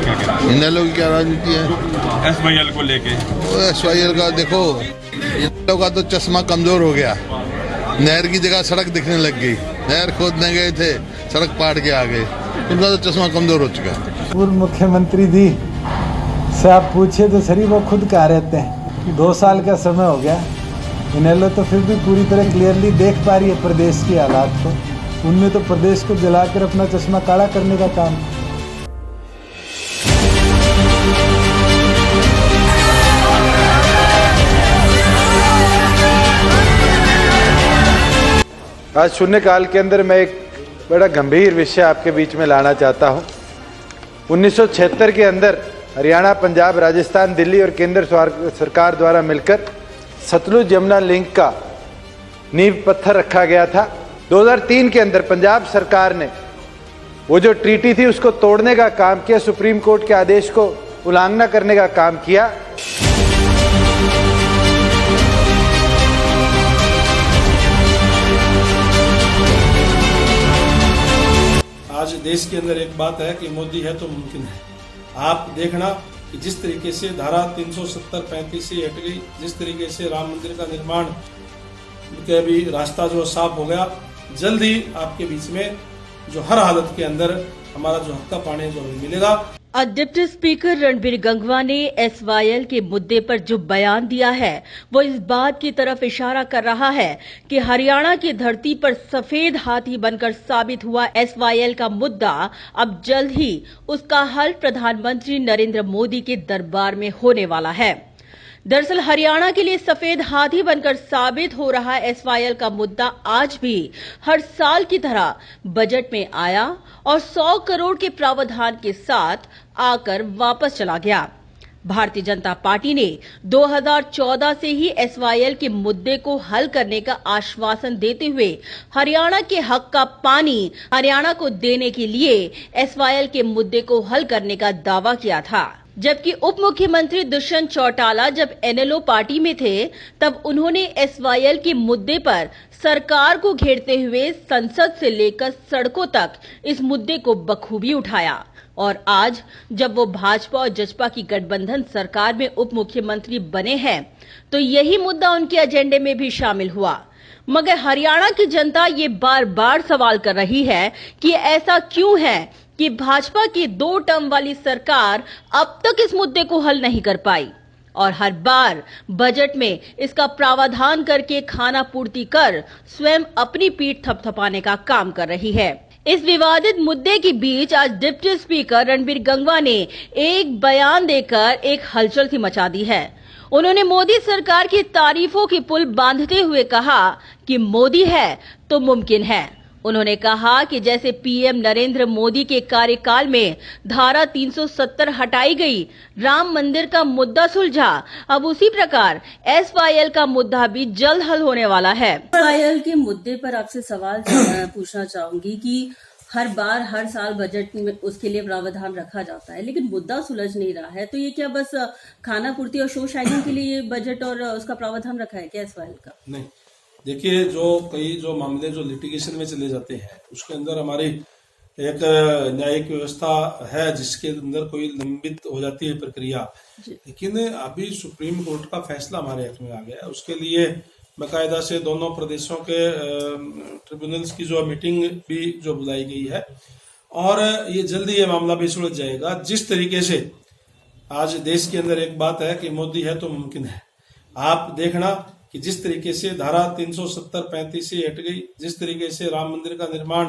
क्या कहना है? इनेलो की क्या राजनीति है? SYL को लेके SYL का देखो, इनेलो का तो चश्मा कमजोर हो गया। नहर की जगह सड़क दिखने लग गई। नहर खोदने गए थे, सड़क पाट के आ गए। उनका तो चश्मा कमजोर हो चुका है। पूर्व मुख्यमंत्री दी से आप पूछिए तो सही, वो खुद कह रहते हैं 2 साल का समय हो गया। इनेलो तो फिर भी पूरी तरह क्लियरली देख पा रही है प्रदेश की हालात को। उनने तो प्रदेश को जलाकर अपना चश्मा काला करने का काम। आज शून्यकाल के अंदर मैं एक बड़ा गंभीर विषय आपके बीच में लाना चाहता हूं। 1976 के अंदर हरियाणा, पंजाब, राजस्थान, दिल्ली और केंद्र सरकार द्वारा मिलकर सतलुज यमुना लिंक का नींव पत्थर रखा गया था। 2003 के अंदर पंजाब सरकार ने वो जो ट्रीटी थी उसको तोड़ने का काम किया, सुप्रीम कोर्ट के आदेश को उल्लंघना करने का काम किया। आज देश के अंदर एक बात है कि मोदी है तो मुमकिन है। आप देखना कि जिस तरीके से धारा 370-35 से हट गई, जिस तरीके से राम मंदिर का निर्माण के भी रास्ता जो साफ हो गया, जल्द ही आपके बीच में जो हर हालत के अंदर हमारा जो हक का पानी जो मिलेगा। डिप्टी स्पीकर रणबीर गंगवा ने SYL के मुद्दे पर जो बयान दिया है वो इस बात की तरफ इशारा कर रहा है कि हरियाणा की धरती पर सफेद हाथी बनकर साबित हुआ SYL का मुद्दा अब जल्द ही उसका हल प्रधानमंत्री नरेंद्र मोदी के दरबार में होने वाला है। दरअसल हरियाणा के लिए सफेद हाथी बनकर साबित हो रहा SYL का मुद्दा आज भी हर साल की तरह बजट में आया और 100 करोड़ के प्रावधान के साथ आकर वापस चला गया। भारतीय जनता पार्टी ने 2014 से ही SYL के मुद्दे को हल करने का आश्वासन देते हुए हरियाणा के हक का पानी हरियाणा को देने के लिए SYL के मुद्दे को हल करने का दावा किया था। जबकि उप मुख्यमंत्री दुष्यंत चौटाला जब NLO पार्टी में थे तब उन्होंने SYL के मुद्दे पर सरकार को घेरते हुए संसद से लेकर सड़कों तक इस मुद्दे को बखूबी उठाया। और आज जब वो भाजपा और जसपा की गठबंधन सरकार में उप मुख्यमंत्री बने हैं तो यही मुद्दा उनके एजेंडे में भी शामिल हुआ। मगर हरियाणा की जनता ये बार बार सवाल कर रही है कि ऐसा क्यों है कि भाजपा की 2 टर्म वाली सरकार अब तक इस मुद्दे को हल नहीं कर पाई और हर बार बजट में इसका प्रावधान करके खाना पूर्ति कर स्वयं अपनी पीठ थपथपाने का काम कर रही है। इस विवादित मुद्दे के बीच आज डिप्टी स्पीकर रणबीर गंगवा ने एक बयान देकर एक हलचल सी मचा दी है। उन्होंने मोदी सरकार की तारीफों की पुल बांधते हुए कहा कि मोदी है तो मुमकिन है। उन्होंने कहा कि जैसे PM नरेंद्र मोदी के कार्यकाल में धारा 370 हटाई गई, राम मंदिर का मुद्दा सुलझा, अब उसी प्रकार SYL का मुद्दा भी जल्द हल होने वाला है। SYL के मुद्दे पर आपसे सवाल पूछना चाहूंगी कि हर बार हर साल बजट में उसके लिए प्रावधान रखा जाता है लेकिन मुद्दा सुलझ नहीं रहा है, तो ये क्या बस खाना पूर्ति और शो शाइनिंग के लिए बजट और उसका प्रावधान रखा है क्या SYL का? नहीं, देखिए जो मामले जो लिटिगेशन में चले जाते हैं उसके अंदर हमारी एक न्यायिक व्यवस्था है जिसके अंदर कोई लंबित हो जाती है प्रक्रिया, लेकिन अभी सुप्रीम कोर्ट का फैसला हमारे हक में आ गया। उसके लिए बाकायदा से दोनों प्रदेशों के ट्रिब्यूनल्स की जो मीटिंग भी जो बुलाई गई है और ये जल्दी ये मामला भी सुलझ जाएगा। जिस तरीके से आज देश के अंदर एक बात है कि मोदी है तो मुमकिन है। आप देखना कि जिस तरीके से धारा 370-35 से हट गई, जिस तरीके से राम मंदिर का निर्माण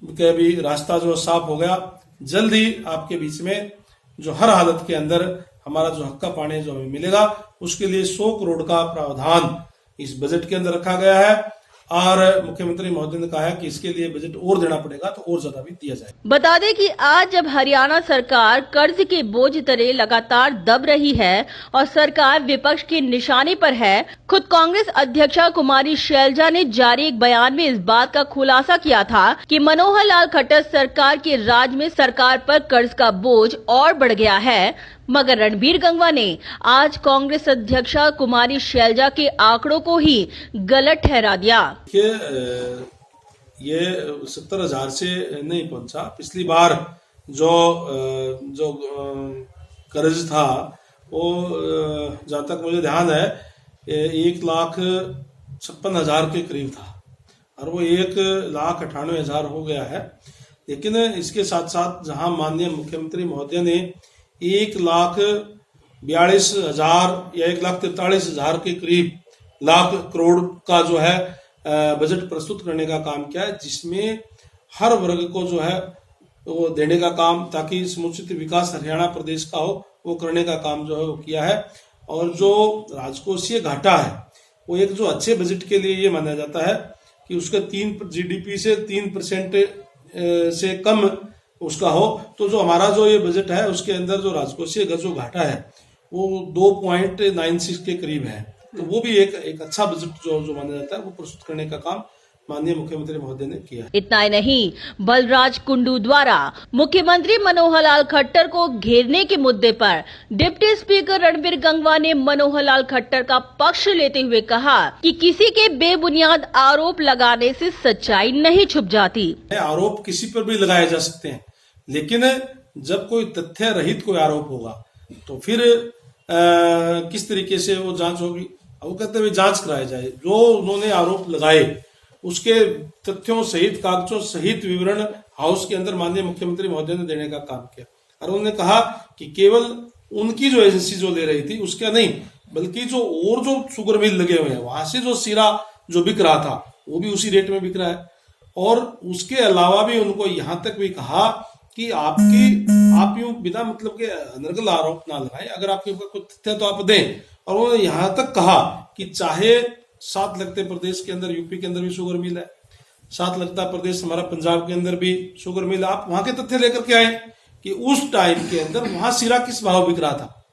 के भी रास्ता जो साफ हो गया, जल्द ही आपके बीच में जो हर हालत के अंदर हमारा जो हक का पानी जो हमें मिलेगा, उसके लिए 100 करोड़ का प्रावधान इस बजट के अंदर रखा गया है और मुख्यमंत्री महोदय ने कहा है कि इसके लिए बजट और देना पड़ेगा तो और ज्यादा भी दिया जाए। बता दें कि आज जब हरियाणा सरकार कर्ज के बोझ तले लगातार दब रही है और सरकार विपक्ष की निशाने पर है, खुद कांग्रेस अध्यक्षा कुमारी शैलजा ने जारी एक बयान में इस बात का खुलासा किया था कि मनोहर लाल खट्टर सरकार के राज में सरकार पर कर्ज का बोझ और बढ़ गया है। मगर रणबीर गंगवा ने आज कांग्रेस अध्यक्षा कुमारी शैलजा के आंकड़ों को ही गलत ठहरा दिया। ये 70,000 से नहीं पहुंचा। पिछली बार जो कर्ज था वो जहाँ तक मुझे ध्यान है 1,56,000 के करीब था और वो 1,98,000 हो गया है। लेकिन इसके साथ साथ जहां माननीय मुख्यमंत्री महोदय ने 1,42,000 या 1,43,000 के करीब लाख करोड़ का जो है बजट प्रस्तुत करने का काम किया है, जिसमें हर वर्ग को जो है वो देने का काम, ताकि समुचित विकास हरियाणा प्रदेश का हो, वो करने का काम जो है वो किया है। और जो राजकोषीय घाटा है वो एक जो अच्छे बजट के लिए ये माना जाता है कि उसके 3 GDP से 3% से कम उसका हो। तो जो हमारा जो ये बजट है उसके अंदर जो राजकोषीय जो घाटा है वो 2.96 के करीब है। तो वो भी एक अच्छा बजट जो माना जाता है वो प्रस्तुत करने का काम माननीय मुख्यमंत्री महोदय ने किया है। इतना ही नहीं, बलराज कुंडू द्वारा मुख्यमंत्री मनोहर लाल खट्टर को घेरने के मुद्दे पर डिप्टी स्पीकर रणबीर गंगवा ने मनोहर लाल खट्टर का पक्ष लेते हुए कहा कि किसी के बेबुनियाद आरोप लगाने से सच्चाई नहीं छुप जाती। आरोप किसी पर भी लगाए जा सकते हैं, लेकिन जब कोई तथ्य रहित कोई आरोप होगा तो फिर किस तरीके से वो जांच होगी। वो कहते हुए जांच कराई जाए, जो उन्होंने आरोप लगाए उसके तथ्यों सहित, कागजों सहित विवरण हाउस के अंदर माननीय मुख्यमंत्री महोदय ने देने का काम किया। और उन्होंने कहा कि केवल उनकी जो एजेंसी जो ले रही थी उसका नहीं, बल्कि जो शुगर मिल लगे हुए हैं वहां से जो सीरा जो बिक रहा था वो भी उसी रेट में बिक रहा है। और उसके अलावा भी उनको यहां तक भी कहा कि आप यूं बिना मतलब के अनर्गल आरोप ना लगाएं, अगर आपके ऊपर कोई तथ्य तो आप दें। और उन्होंने यहां तक कहा कि चाहे साथ लगते प्रदेश के अंदर, यूपी के अंदर भी शुगर मिल है, साथ लगता प्रदेश हमारा पंजाब के अंदर भी शुगर मिल, आप वहां के तथ्य लेकर के आए कि उस टाइम के अंदर वहां सीरा किस भाव बिक रहा था।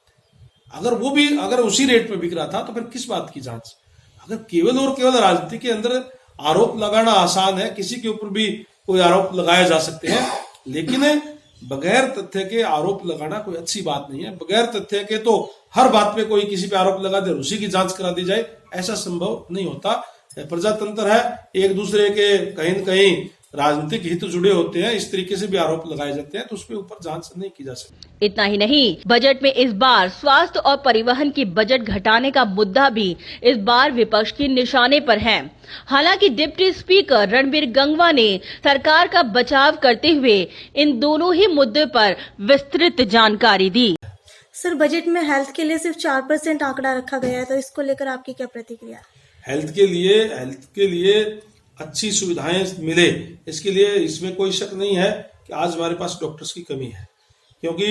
अगर उसी रेट में बिक रहा था तो फिर किस बात की जांच। अगर केवल और केवल राजनीति के अंदर आरोप लगाना आसान है, किसी के ऊपर भी कोई आरोप लगाए जा सकते हैं, लेकिन बगैर तथ्य के आरोप लगाना कोई अच्छी बात नहीं है। बगैर तथ्य के तो हर बात पे कोई किसी पे आरोप लगा दे, उसी की जांच करा दी जाए, ऐसा संभव नहीं होता। प्रजातंत्र है, एक दूसरे के कहीं न कहीं राजनीतिक हित जुड़े होते हैं, इस तरीके से भी आरोप लगाए जाते हैं, तो उस पर ऊपर जांच नहीं की जा सकती। इतना ही नहीं, बजट में इस बार स्वास्थ्य और परिवहन की बजट घटाने का मुद्दा भी इस बार विपक्ष के निशाने पर है। हालांकि डिप्टी स्पीकर रणबीर गंगवा ने सरकार का बचाव करते हुए इन दोनों ही मुद्दे पर विस्तृत जानकारी दी। सर, बजट में हेल्थ के लिए सिर्फ 4% आंकड़ा रखा गया है, तो इसको लेकर आपकी क्या प्रतिक्रिया? हेल्थ के लिए अच्छी सुविधाएं मिले, इसके लिए इसमें कोई शक नहीं है कि आज हमारे पास डॉक्टर्स की कमी है, क्योंकि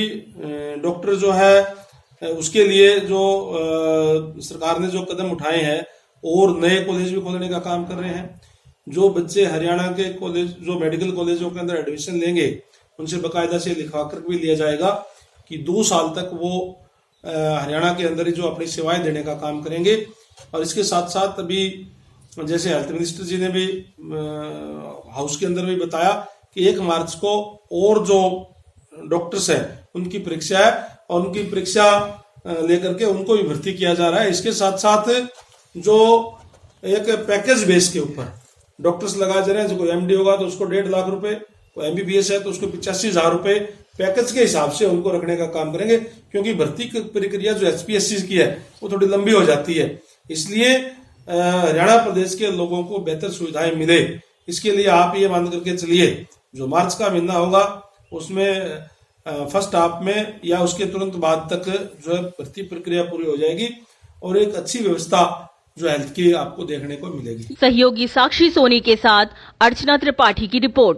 डॉक्टर जो है उसके लिए जो सरकार ने जो कदम उठाए हैं और नए कॉलेज भी खोलने का काम कर रहे हैं। जो बच्चे हरियाणा के कॉलेज, जो मेडिकल कॉलेजों के अंदर एडमिशन लेंगे, उनसे बाकायदा से लिखवा कर भी लिया जाएगा कि 2 साल तक वो हरियाणा के अंदर ही जो अपनी सेवाएं देने का काम करेंगे। और इसके साथ साथ अभी जैसे हेल्थ मिनिस्टर जी ने भी हाउस के अंदर भी बताया कि 1 मार्च को और जो डॉक्टर्स हैं उनकी परीक्षा है और उनकी परीक्षा लेकर के उनको भी भर्ती किया जा रहा है। इसके साथ साथ जो एक पैकेज बेस के ऊपर डॉक्टर्स लगाए जा रहे हैं, जो कोई एमडी होगा तो उसको 1.5 लाख रुपए, कोई एमबीबीएस है तो उसको 85,000 रुपए पैकेज के हिसाब से उनको रखने का काम करेंगे, क्योंकि भर्ती की प्रक्रिया जो एचपीएससी की है वो थोड़ी लंबी हो जाती है। इसलिए हरियाणा प्रदेश के लोगों को बेहतर सुविधाएं मिले, इसके लिए आप ये मान करके चलिए जो मार्च का महीना होगा उसमें फर्स्ट हाफ में या उसके तुरंत बाद तक जो है भर्ती प्रक्रिया पूरी हो जाएगी और एक अच्छी व्यवस्था जो हेल्थ की आपको देखने को मिलेगी। सहयोगी साक्षी सोनी के साथ अर्चना त्रिपाठी की रिपोर्ट।